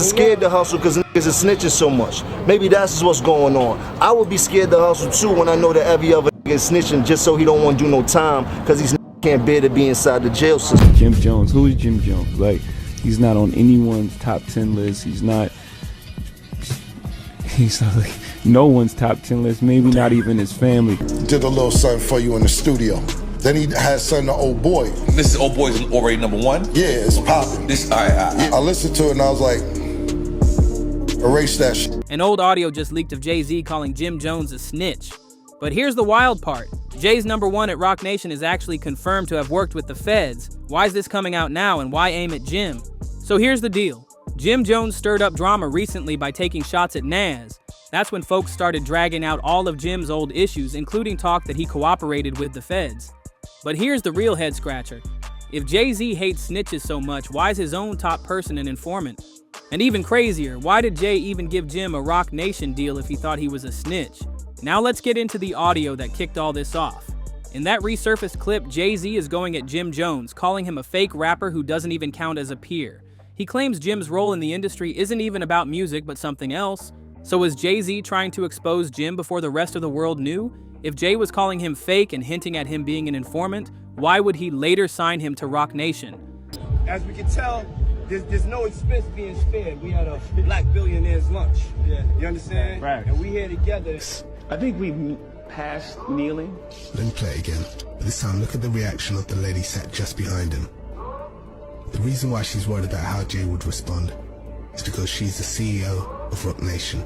are scared to hustle because niggas is snitching so much. Maybe that's what's going on. I would be scared to hustle too when I know that every other nigga is snitching just so he don't want to do no time because he's can't bear to be inside the jail system. Jim Jones, who is Jim Jones? Like, he's not on anyone's top 10 list. He's not like no one's top 10 list, maybe not even his family. Did a little something for you in the studio. Then he had something to Old Boy. This is Old Boy's already #1? Yeah, it's popping. I listened to it and I was like, erase that shit. An old audio just leaked of Jay-Z calling Jim Jones a snitch. But here's the wild part. Jay's #1 at Roc Nation is actually confirmed to have worked with the feds. Why is this coming out now and why aim at Jim? So here's the deal. Jim Jones stirred up drama recently by taking shots at Nas. That's when folks started dragging out all of Jim's old issues, including talk that he cooperated with the feds. But here's the real head scratcher. If Jay-Z hates snitches so much, why is his own top person an informant? And even crazier, why did Jay even give Jim a Roc Nation deal if he thought he was a snitch? Now let's get into the audio that kicked all this off. In that resurfaced clip, Jay-Z is going at Jim Jones, calling him a fake rapper who doesn't even count as a peer. He claims Jim's role in the industry isn't even about music but something else. So was Jay-Z trying to expose Jim before the rest of the world knew? If Jay was calling him fake and hinting at him being an informant, why would he later sign him to Roc Nation? As we can tell, there's no expense being spared. We had a black billionaire's lunch. Yeah. You understand? Right. And we here together. I think we passed kneeling. Let me play it again. This time, look at the reaction of the lady sat just behind him. The reason why she's worried about how Jay would respond is because she's the CEO of Roc Nation.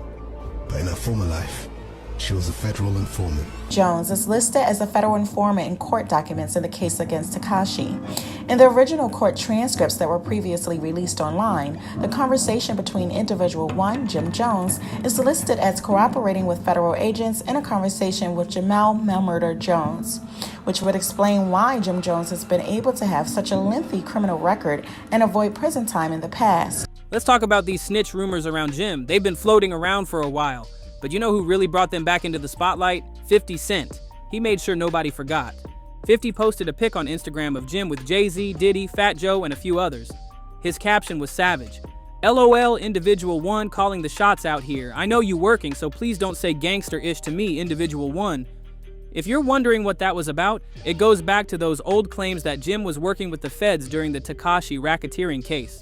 But in her former life, she was a federal informant. Jones is listed as a federal informant in court documents in the case against Tekashi. In the original court transcripts that were previously released online, the conversation between individual 1, Jim Jones, is listed as cooperating with federal agents in a conversation with Jamel Melmurder Jones, which would explain why Jim Jones has been able to have such a lengthy criminal record and avoid prison time in the past. Let's talk about these snitch rumors around Jim. They've been floating around for a while. But you know who really brought them back into the spotlight? 50 Cent. He made sure nobody forgot. 50 posted a pic on Instagram of Jim with Jay-Z, Diddy, Fat Joe, and a few others. His caption was savage. LOL individual 1 calling the shots out here. I know you working, so please don't say gangster-ish to me, individual 1. If you're wondering what that was about, it goes back to those old claims that Jim was working with the feds during the Tekashi racketeering case.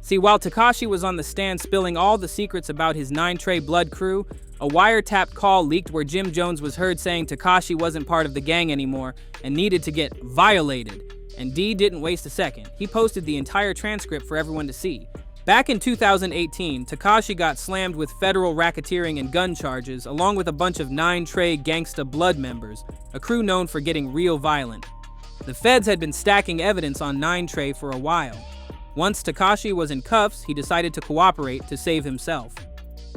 See, while Tekashi was on the stand spilling all the secrets about his 9 Trey Blood crew, a wiretapped call leaked where Jim Jones was heard saying Tekashi wasn't part of the gang anymore and needed to get violated. And D didn't waste a second. He posted the entire transcript for everyone to see. Back in 2018, Tekashi got slammed with federal racketeering and gun charges, along with a bunch of 9 Trey Gangsta Blood members, a crew known for getting real violent. The feds had been stacking evidence on 9 Trey for a while. Once Tekashi was in cuffs, he decided to cooperate to save himself.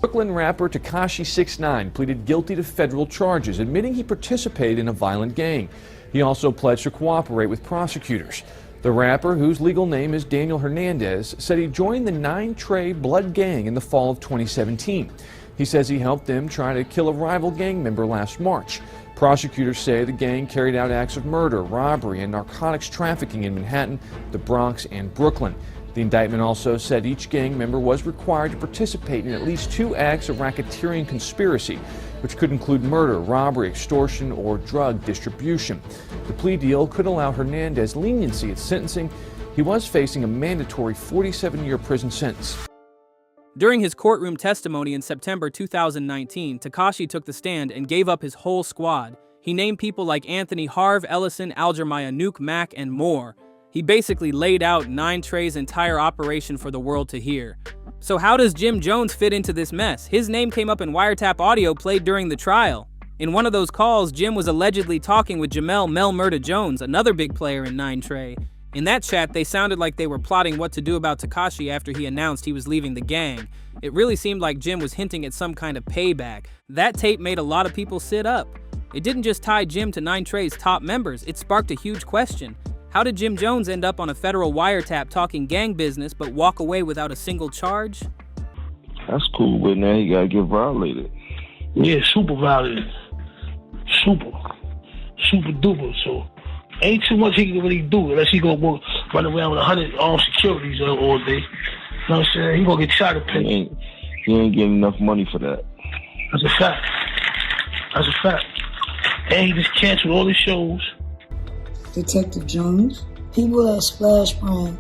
Brooklyn rapper Tekashi 6ix9ine pleaded guilty to federal charges, admitting he participated in a violent gang. He also pledged to cooperate with prosecutors. The rapper, whose legal name is Daniel Hernandez, said he joined the 9 Trey Blood gang in the fall of 2017. He says he helped them try to kill a rival gang member last March. Prosecutors say the gang carried out acts of murder, robbery, and narcotics trafficking in Manhattan, the Bronx, and Brooklyn. The indictment also said each gang member was required to participate in at least 2 acts of racketeering conspiracy, which could include murder, robbery, extortion, or drug distribution. The plea deal could allow Hernandez leniency at sentencing. He was facing a mandatory 47-year prison sentence. During his courtroom testimony in September 2019, Tekashi took the stand and gave up his whole squad. He named people like Anthony Harv, Ellison, Algermaya Nuke, Mack, and more. He basically laid out 9 Trey's entire operation for the world to hear. So how does Jim Jones fit into this mess? His name came up in wiretap audio played during the trial. In one of those calls, Jim was allegedly talking with Jamel Melmurder Jones, another big player in 9 Trey. In that chat, they sounded like they were plotting what to do about Tekashi after he announced he was leaving the gang. It really seemed like Jim was hinting at some kind of payback. That tape made a lot of people sit up. It didn't just tie Jim to 9 Trey's top members, it sparked a huge question. How did Jim Jones end up on a federal wiretap talking gang business but walk away without a single charge? That's cool, but now he gotta get violated. Yeah, super violated. Super duper, so ain't too much he can really do unless he gonna run around with 100 armed securities all day. know what I'm saying? He gonna get shot at Penn. He ain't getting enough money for that. That's a fact. That's a fact. And he just canceled all his shows. Detective Jones, people at Splash Brand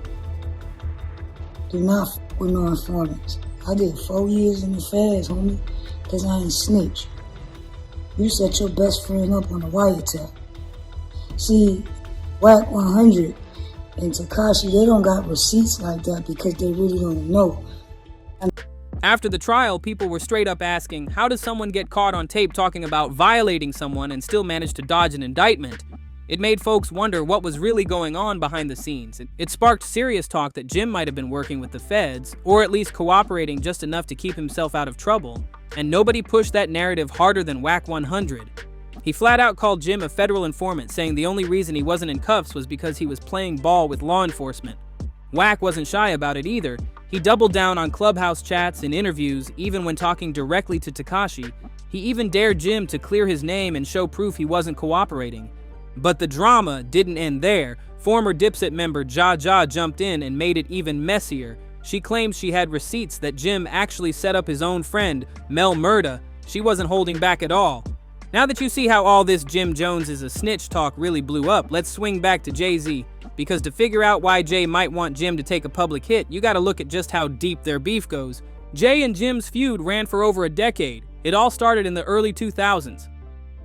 do not f with no informants. I did 4 years in the feds, homie, because I ain't snitch. You set your best friend up on a wiretap. See, Whack 100 and Tekashi, they don't got receipts like that because they really don't know. After the trial, people were straight up asking, how does someone get caught on tape talking about violating someone and still manage to dodge an indictment? It made folks wonder what was really going on behind the scenes. It sparked serious talk that Jim might have been working with the feds, or at least cooperating just enough to keep himself out of trouble. And nobody pushed that narrative harder than Whack 100. He flat out called Jim a federal informant, saying the only reason he wasn't in cuffs was because he was playing ball with law enforcement. Whack wasn't shy about it either. He doubled down on Clubhouse chats and interviews, even when talking directly to Tekashi. He even dared Jim to clear his name and show proof he wasn't cooperating. But the drama didn't end there. Former Dipset member Ja jumped in and made it even messier. She claims she had receipts that Jim actually set up his own friend, Mel Murda. She wasn't holding back at all. Now that you see how all this Jim Jones is a snitch talk really blew up, let's swing back to Jay-Z. Because to figure out why Jay might want Jim to take a public hit, you gotta look at just how deep their beef goes. Jay and Jim's feud ran for over a decade. It all started in the early 2000s.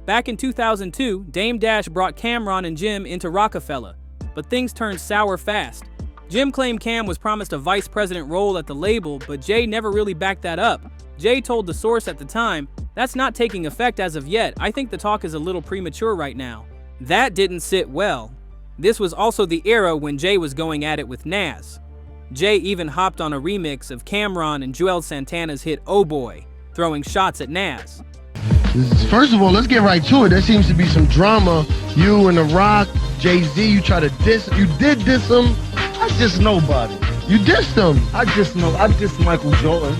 Back in 2002, Dame Dash brought Cam'ron and Jim into Rockefeller, but things turned sour fast. Jim claimed Cam was promised a vice president role at the label, but Jay never really backed that up. Jay told The Source at the time, "That's not taking effect as of yet. I think the talk is a little premature right now." That didn't sit well. This was also the era when Jay was going at it with Nas. Jay even hopped on a remix of Cam'ron and Joel Santana's hit Oh Boy, throwing shots at Nas. First of all, let's get right to it. There seems to be some drama. You and The Roc, Jay-Z, you try to diss. You did diss him. I diss nobody. You dissed him. I diss Michael Jordan.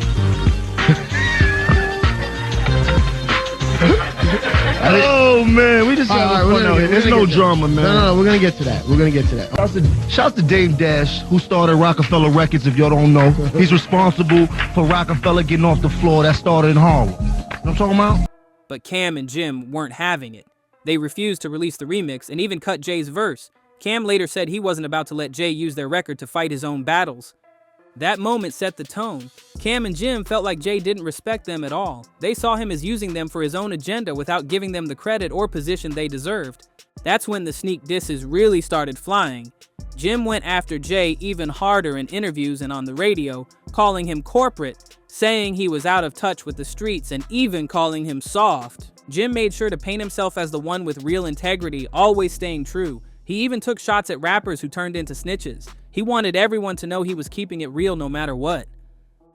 Oh man, we just having fun out here. There's no drama, man. No, we're gonna get to that. Shout out to Dame Dash, who started Rockefeller Records, if y'all don't know. He's responsible for Rockefeller getting off the floor that started in Harlem. You know what I'm talking about? But Cam and Jim weren't having it. They refused to release the remix and even cut Jay's verse. Cam later said he wasn't about to let Jay use their record to fight his own battles. That moment set the tone. Cam and Jim felt like Jay didn't respect them at all. They saw him as using them for his own agenda without giving them the credit or position they deserved. That's when the sneak disses really started flying. Jim went after Jay even harder in interviews and on the radio, calling him corporate, saying he was out of touch with the streets, and even calling him soft. Jim made sure to paint himself as the one with real integrity, always staying true. He even took shots at rappers who turned into snitches. He wanted everyone to know he was keeping it real no matter what.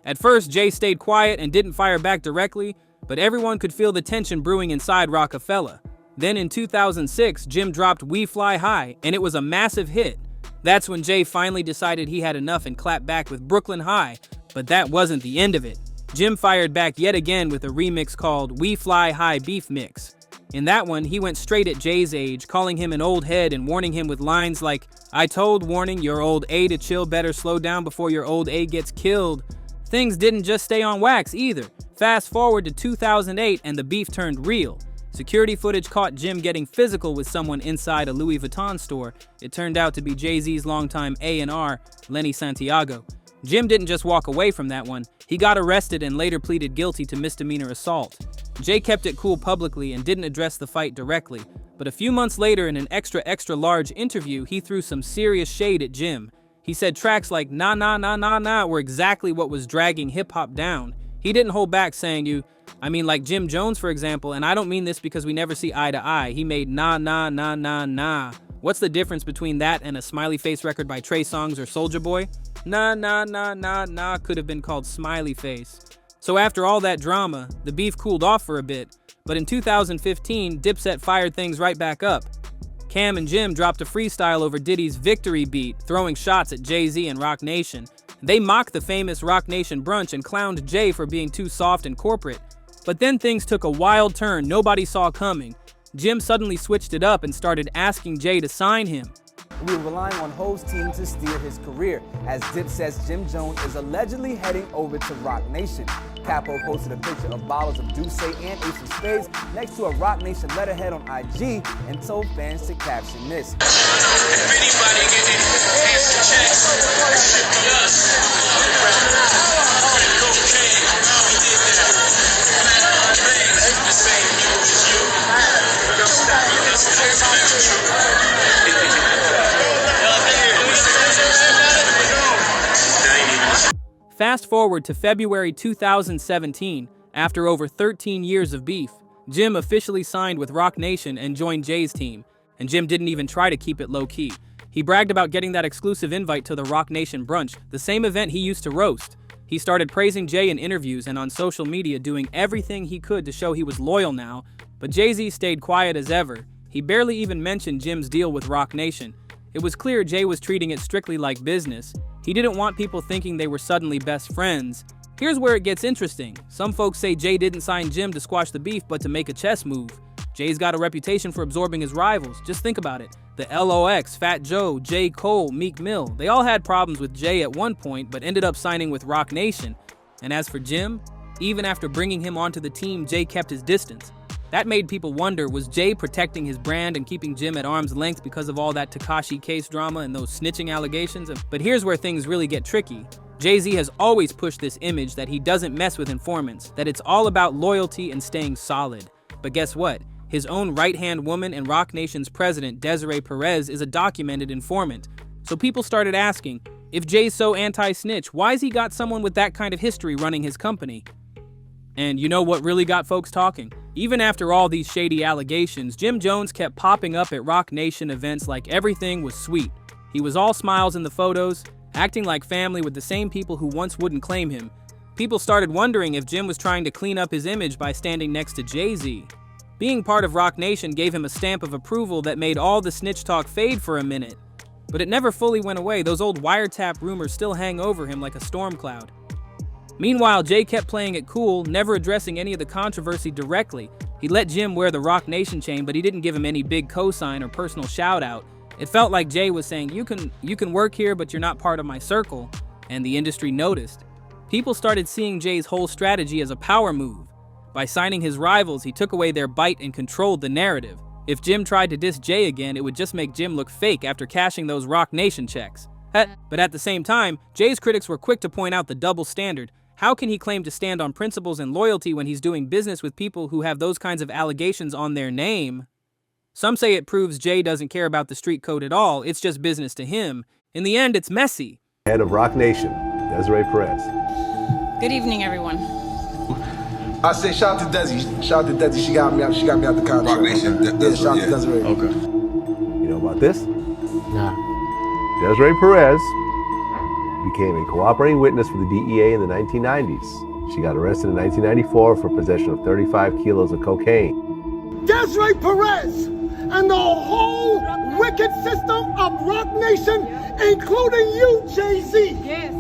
At first, Jay stayed quiet and didn't fire back directly, but everyone could feel the tension brewing inside Rockefeller. Then in 2006, Jim dropped We Fly High, and it was a massive hit. That's when Jay finally decided he had enough and clapped back with Brooklyn High, but that wasn't the end of it. Jim fired back yet again with a remix called We Fly High Beef Mix. In that one, he went straight at Jay's age, calling him an old head and warning him with lines like, "I told Warning your old A to chill, better slow down before your old A gets killed." Things didn't just stay on wax either. Fast forward to 2008 and the beef turned real. Security footage caught Jim getting physical with someone inside a Louis Vuitton store. It turned out to be Jay-Z's longtime A&R, Lenny Santiago. Jim didn't just walk away from that one. He got arrested and later pleaded guilty to misdemeanor assault. Jay kept it cool publicly and didn't address the fight directly. But a few months later, in an extra large interview, he threw some serious shade at Jim. He said tracks like Nah Nah Nah Nah Nah were exactly what was dragging hip-hop down. He didn't hold back saying like Jim Jones, for example, and I don't mean this because we never see eye to eye. He made Nah Nah Nah Nah Nah. What's the difference between that and a Smiley Face record by Trey Songz or Soulja Boy? Nah Nah Nah Nah Nah could have been called Smiley Face. So after all that drama, the beef cooled off for a bit, but in 2015, Dipset fired things right back up. Cam and Jim dropped a freestyle over Diddy's Victory beat, throwing shots at Jay-Z and Roc Nation. They mocked the famous Roc Nation brunch and clowned Jay for being too soft and corporate. But then things took a wild turn nobody saw coming. Jim suddenly switched it up and started asking Jay to sign him. and will be relying on Hov's team to steer his career, as Dipset's Jim Jones is allegedly heading over to Roc Nation. Capo posted a picture of bottles of Douce and Ace of Spades next to a Roc Nation letterhead on IG and told fans to caption this. If anybody getting handsome checks, should be us. Cocaine, we did that. Platinum veins, the same you as you. Don't stop me, that's Fast forward to February 2017, after over 13 years of beef, Jim officially signed with Roc Nation and joined Jay's team, and Jim didn't even try to keep it low-key. He bragged about getting that exclusive invite to the Roc Nation brunch, the same event he used to roast. He started praising Jay in interviews and on social media, doing everything he could to show he was loyal now, but Jay-Z stayed quiet as ever. He barely even mentioned Jim's deal with Roc Nation. It was clear Jay was treating it strictly like business. He didn't want people thinking they were suddenly best friends. Here's where it gets interesting. Some folks say Jay didn't sign Jim to squash the beef, but to make a chess move. Jay's got a reputation for absorbing his rivals. Just think about it. The LOX, Fat Joe, J. Cole, Meek Mill, they all had problems with Jay at one point, but ended up signing with Roc Nation. And as for Jim, even after bringing him onto the team, Jay kept his distance. That made people wonder, was Jay protecting his brand and keeping Jim at arm's length because of all that Tekashi case drama and those snitching allegations? But here's where things really get tricky. Jay-Z has always pushed this image that he doesn't mess with informants, that it's all about loyalty and staying solid. But guess what? His own right-hand woman and Roc Nation's president, Desiree Perez, is a documented informant. So people started asking, if Jay's so anti-snitch, why's he got someone with that kind of history running his company? And you know what really got folks talking? Even after all these shady allegations, Jim Jones kept popping up at Roc Nation events like everything was sweet. He was all smiles in the photos, acting like family with the same people who once wouldn't claim him. People started wondering if Jim was trying to clean up his image by standing next to Jay-Z. Being part of Roc Nation gave him a stamp of approval that made all the snitch talk fade for a minute. But it never fully went away. Those old wiretap rumors still hang over him like a storm cloud. Meanwhile, Jay kept playing it cool, never addressing any of the controversy directly. He let Jim wear the Roc Nation chain, but he didn't give him any big cosign or personal shout-out. It felt like Jay was saying, you can work here, but you're not part of my circle, and the industry noticed. People started seeing Jay's whole strategy as a power move. By signing his rivals, he took away their bite and controlled the narrative. If Jim tried to diss Jay again, it would just make Jim look fake after cashing those Roc Nation checks. But at the same time, Jay's critics were quick to point out the double standard. How can he claim to stand on principles and loyalty when he's doing business with people who have those kinds of allegations on their name? Some say it proves Jay doesn't care about the street code at all, it's just business to him. In the end, it's messy. Head of Roc Nation, Desiree Perez. Good evening, everyone. I say shout out to Desi. Shout out to Desi. She got me out the contract. Roc Nation. Yeah, shout out to Desiree. Okay. You know about this? Nah. Desiree Perez became a cooperating witness for the DEA in the 1990s. She got arrested in 1994 for possession of 35 kilos of cocaine. Desiree Perez and the whole wicked system of Roc Nation, including you, Jay-Z. Yes.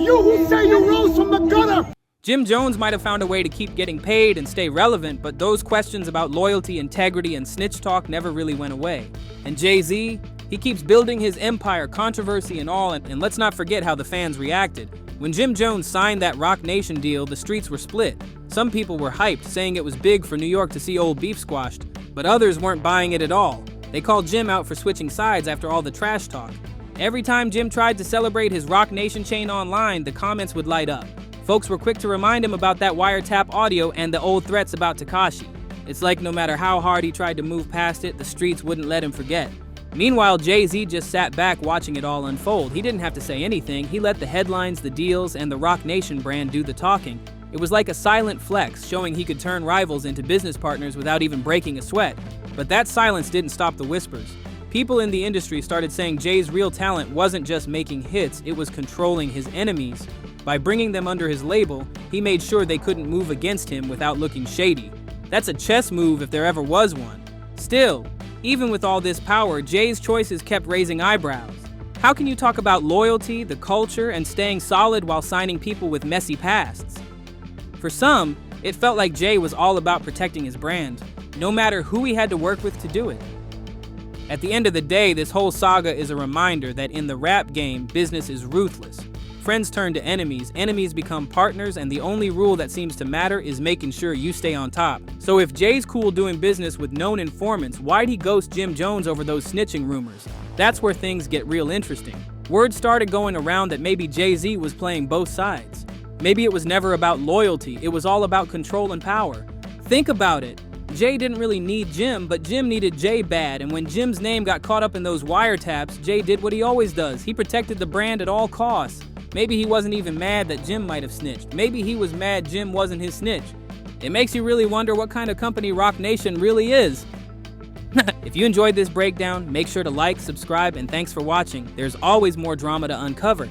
You who say you rose from the gutter. Jim Jones might have found a way to keep getting paid and stay relevant, but those questions about loyalty, integrity, and snitch talk never really went away. And Jay-Z, he keeps building his empire, controversy and all, and let's not forget how the fans reacted. When Jim Jones signed that Roc Nation deal, the streets were split. Some people were hyped, saying it was big for New York to see old beef squashed, but others weren't buying it at all. They called Jim out for switching sides after all the trash talk. Every time Jim tried to celebrate his Roc Nation chain online, the comments would light up. Folks were quick to remind him about that wiretap audio and the old threats about Tekashi. It's like no matter how hard he tried to move past it, the streets wouldn't let him forget. Meanwhile, Jay-Z just sat back watching it all unfold. He didn't have to say anything. He let the headlines, the deals, and the Roc Nation brand do the talking. It was like a silent flex, showing he could turn rivals into business partners without even breaking a sweat. But that silence didn't stop the whispers. People in the industry started saying Jay's real talent wasn't just making hits, it was controlling his enemies. By bringing them under his label, he made sure they couldn't move against him without looking shady. That's a chess move if there ever was one. Still, even with all this power, Jay's choices kept raising eyebrows. How can you talk about loyalty, the culture, and staying solid while signing people with messy pasts? For some, it felt like Jay was all about protecting his brand, no matter who he had to work with to do it. At the end of the day, this whole saga is a reminder that in the rap game, business is ruthless. Friends turn to enemies, enemies become partners, and the only rule that seems to matter is making sure you stay on top. So if Jay's cool doing business with known informants, why'd he ghost Jim Jones over those snitching rumors? That's where things get real interesting. Word started going around that maybe Jay-Z was playing both sides. Maybe it was never about loyalty, it was all about control and power. Think about it. Jay didn't really need Jim, but Jim needed Jay bad, and when Jim's name got caught up in those wiretaps, Jay did what he always does. He protected the brand at all costs. Maybe he wasn't even mad that Jim might have snitched. Maybe he was mad Jim wasn't his snitch. It makes you really wonder what kind of company Roc Nation really is. If you enjoyed this breakdown, make sure to like, subscribe, and thanks for watching. There's always more drama to uncover.